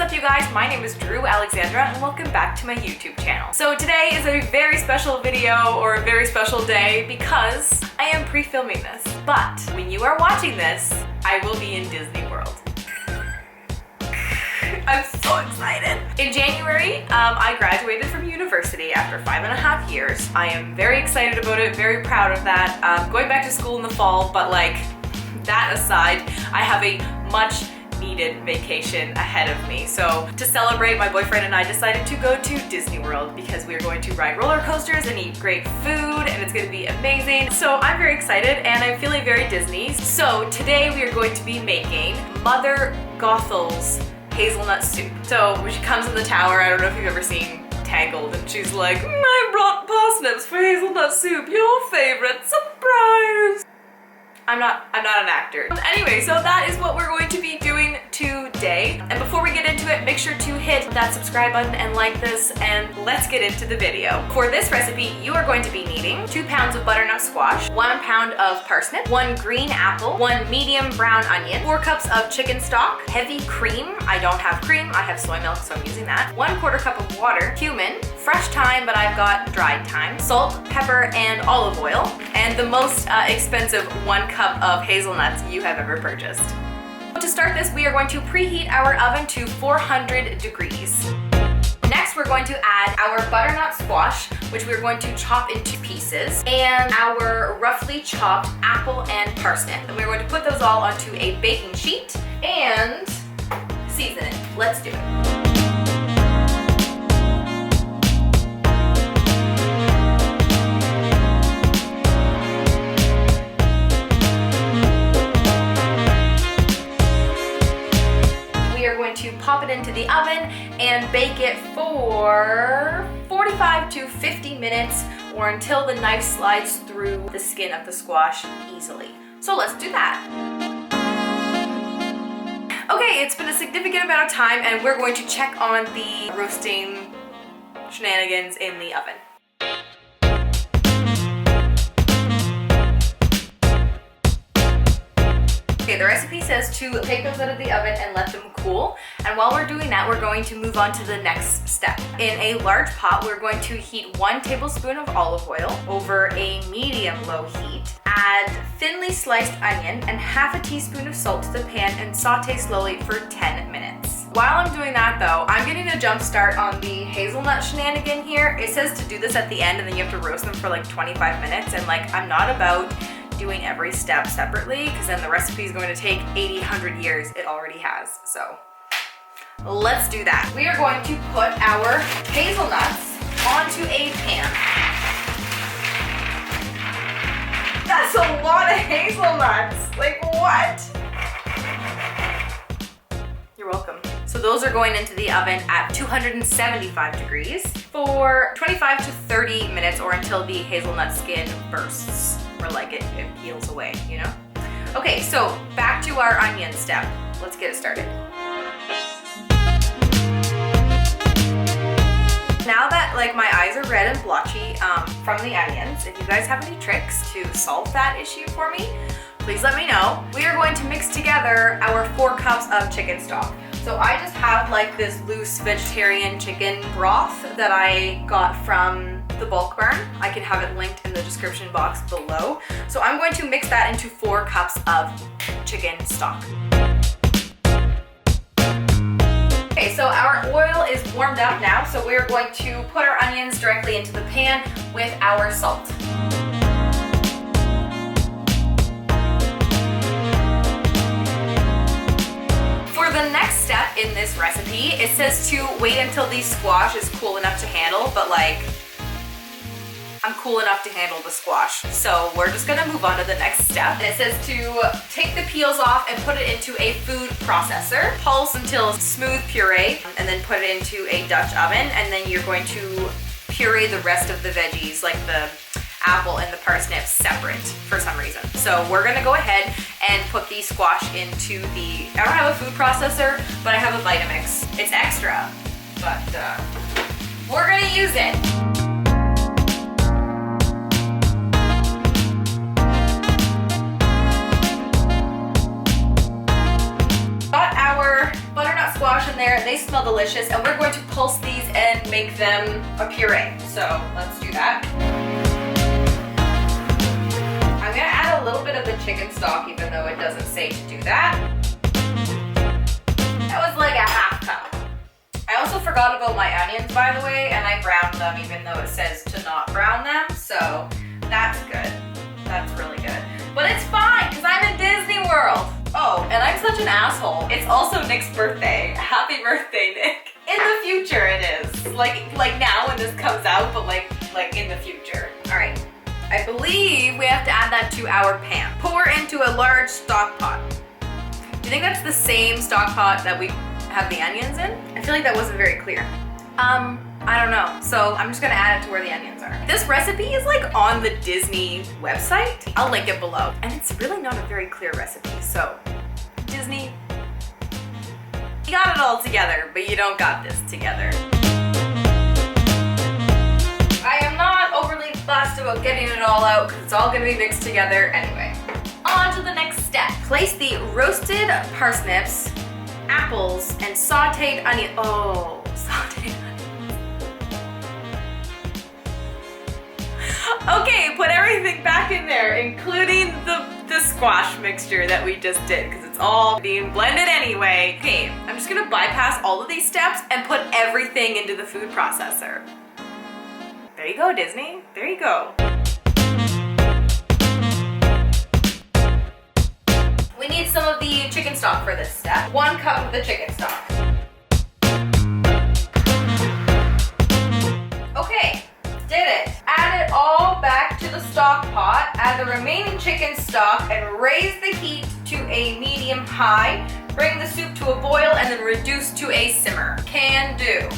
up, you guys? My name is Alexandra and welcome back to my YouTube channel. So today is a very special video or a very special day because I am pre-filming this. But when you are watching this, I will be in Disney World. I'm so excited. In January, I graduated from university after 5.5 years. I am very excited about it, very proud of that. Going back to school in the fall, but like that aside, I have a much needed vacation ahead of me. So to celebrate, my boyfriend and I decided to go to Disney World because we are going to ride roller coasters and eat great food and it's going to be amazing. So I'm very excited and I'm feeling very Disney. So today we are going to be making Mother Gothel's hazelnut soup. So when she comes in the tower, I don't know if you've ever seen Tangled, and she's like, I brought parsnips for hazelnut soup, your favorite, surprise! I'm not an actor. Anyway, so that is what we're going to be doing today. And before we get into it, make sure to hit that subscribe button and like this, and let's get into the video. For this recipe, you are going to be needing 2 pounds of butternut squash, 1 pound of parsnip, 1 green apple, 1 medium brown onion, 4 cups of chicken stock, heavy cream. I don't have cream, I have soy milk, so I'm using that. 1/4 cup of water, cumin, fresh thyme, but I've got dried thyme, salt, pepper, and olive oil, and the most expensive 1 cup of hazelnuts you have ever purchased. To start this, we are going to preheat our oven to 400 degrees. Next, we're going to add our butternut squash, which we're going to chop into pieces, and our roughly chopped apple and parsnip. And we're going to put those all onto a baking sheet and season it. Let's do it. To pop it into the oven and bake it for 45 to 50 minutes or until the knife slides through the skin of the squash easily. So let's do that. Okay, it's been a significant amount of time and we're going to check on the roasting shenanigans in the oven. Okay, the recipe says to take those out of the oven and let them cool. And while we're doing that, we're going to move on to the next step. In a large pot, we're going to heat 1 tablespoon of olive oil over a medium-low heat. Add thinly sliced onion and half a teaspoon of salt to the pan and saute slowly for 10 minutes. While I'm doing that though, I'm getting a jump start on the hazelnut shenanigan here. It says to do this at the end and then you have to roast them for like 25 minutes. And like, I'm not about doing every step separately because then the recipe is going to take 80-100 years. It already has. So let's do that. We are going to put our hazelnuts onto a pan. That's a lot of hazelnuts. Like what? You're welcome. So those are going into the oven at 275 degrees for 25 to 30 minutes or until the hazelnut skin bursts. Or like it peels away, you know? Okay, so back to our onion step. Let's get it started. Now that like my eyes are red and blotchy from the onions, if you guys have any tricks to solve that issue for me, please let me know. We are going to mix together our 4 cups of chicken stock. So I just have like this loose vegetarian chicken broth that I got from the bulk barn. I can have it linked in the description box below. So I'm going to mix that into 4 cups of chicken stock. Okay, so our oil is warmed up now, so we're going to put our onions directly into the pan with our salt. For the next step in this recipe, it says to wait until the squash is cool enough to handle, but like, I'm cool enough to handle the squash. So we're just gonna move on to the next step. And it says to take the peels off and put it into a food processor. Pulse until smooth puree, and then put it into a Dutch oven. And then you're going to puree the rest of the veggies, like the apple and the parsnips, separate for some reason. So we're gonna go ahead and put the squash into the, I don't have a food processor, but I have a Vitamix. It's extra, but we're gonna use it. Got our butternut squash in there. They smell delicious, and we're going to pulse these and make them a puree. So let's do that. I'm gonna add a little bit of the chicken stock, even though it doesn't say to do that. That was like a half cup. I also forgot about my onions, by the way, and I browned them even though it says to not brown them, so that's good. That's really good. But it's fine, because I'm in Disney World. Oh, and I'm such an asshole. It's also Nick's birthday. Happy birthday, Nick. In the future it is. Like now when this comes out, but like in the future. All right. I believe we have to add that to our pan. Pour into a large stock pot. Do you think that's the same stock pot that we have the onions in? I feel like that wasn't very clear. I don't know. So I'm just gonna add it to where the onions are. This recipe is like on the Disney website. I'll link it below. And it's really not a very clear recipe. So Disney, you got it all together, but you don't got this together. I am not overly fussed about getting it all out because it's all gonna be mixed together anyway. On to the next step. Place the roasted parsnips, apples, and sauteed onion. Oh, sauteed onions. Okay, put everything back in there, including the squash mixture that we just did, because it's all being blended anyway. Okay, I'm just gonna bypass all of these steps and put everything into the food processor. There you go, Disney. There you go. We need some of the chicken stock for this step. 1 cup of the chicken stock. Okay, did it. Add it all back to the stock pot. Add the remaining chicken stock and raise the heat to a medium-high. Bring the soup to a boil and then reduce to a simmer. Can do.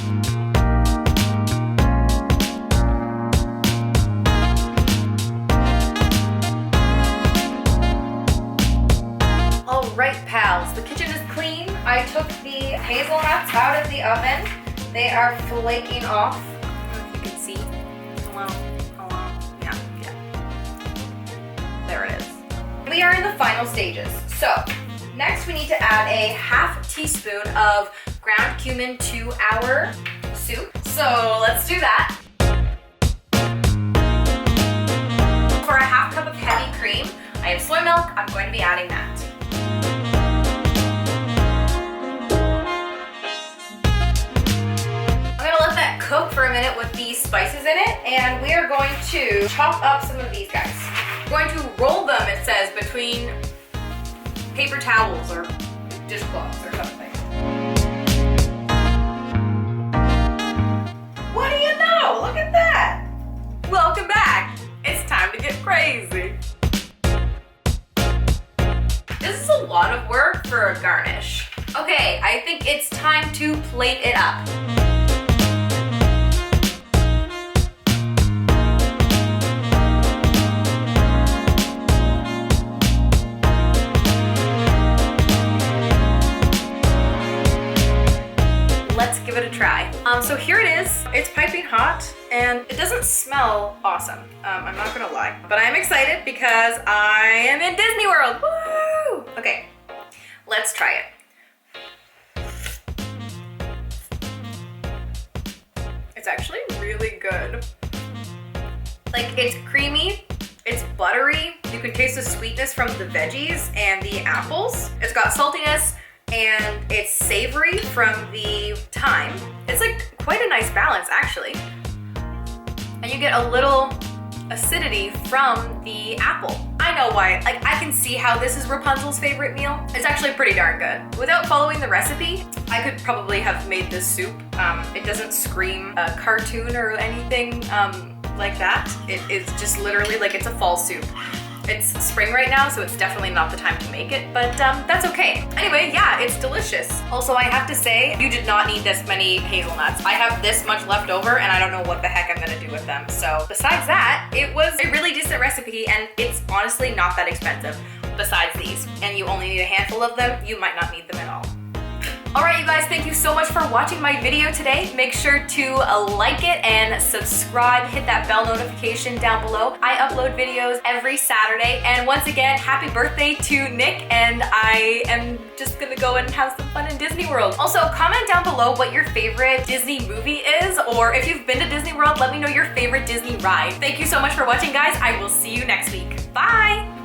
Alright pals, the kitchen is clean. I took the hazelnuts out of the oven. They are flaking off. I don't know if you can see. Hello. Yeah. There it is. We are in the final stages. So next we need to add a ½ teaspoon of ground cumin to our soup. So let's do that. For a ½ cup of heavy cream, I have soy milk. I'm going to be adding that. Cook for a minute with the spices in it, and we are going to chop up some of these guys. We're going to roll them, it says, between paper towels or dishcloths or something. What do you know? Look at that! Welcome back! It's time to get crazy. This is a lot of work for a garnish. Okay, I think it's time to plate it up. Let's give it a try. So here it is. It's piping hot and it doesn't smell awesome. I'm not gonna lie, but I'm excited because I am in Disney World. Woo! Okay, let's try it. It's actually really good. Like, it's creamy, it's buttery. You can taste the sweetness from the veggies and the apples. It's got saltiness, and it's savory from the thyme. It's like quite a nice balance actually. And you get a little acidity from the apple. I know why, like I can see how this is Rapunzel's favorite meal. It's actually pretty darn good. Without following the recipe, I could probably have made this soup. It doesn't scream a cartoon or anything like that. It is just literally like it's a fall soup. It's spring right now, so it's definitely not the time to make it, but that's okay. Anyway, yeah, it's delicious. Also, I have to say, you did not need this many hazelnuts. I have this much left over, and I don't know what the heck I'm gonna do with them. So besides that, it was a really decent recipe, and it's honestly not that expensive besides these. And you only need a handful of them. You might not need them at all. All right, you guys, thank you so much for watching my video today. Make sure to like it and subscribe, hit that bell notification down below. I upload videos every Saturday, and once again, happy birthday to Nick, and I am just gonna go and have some fun in Disney World. Also, comment down below what your favorite Disney movie is, or if you've been to Disney World, let me know your favorite Disney ride. Thank you so much for watching, guys. I will see you next week. Bye!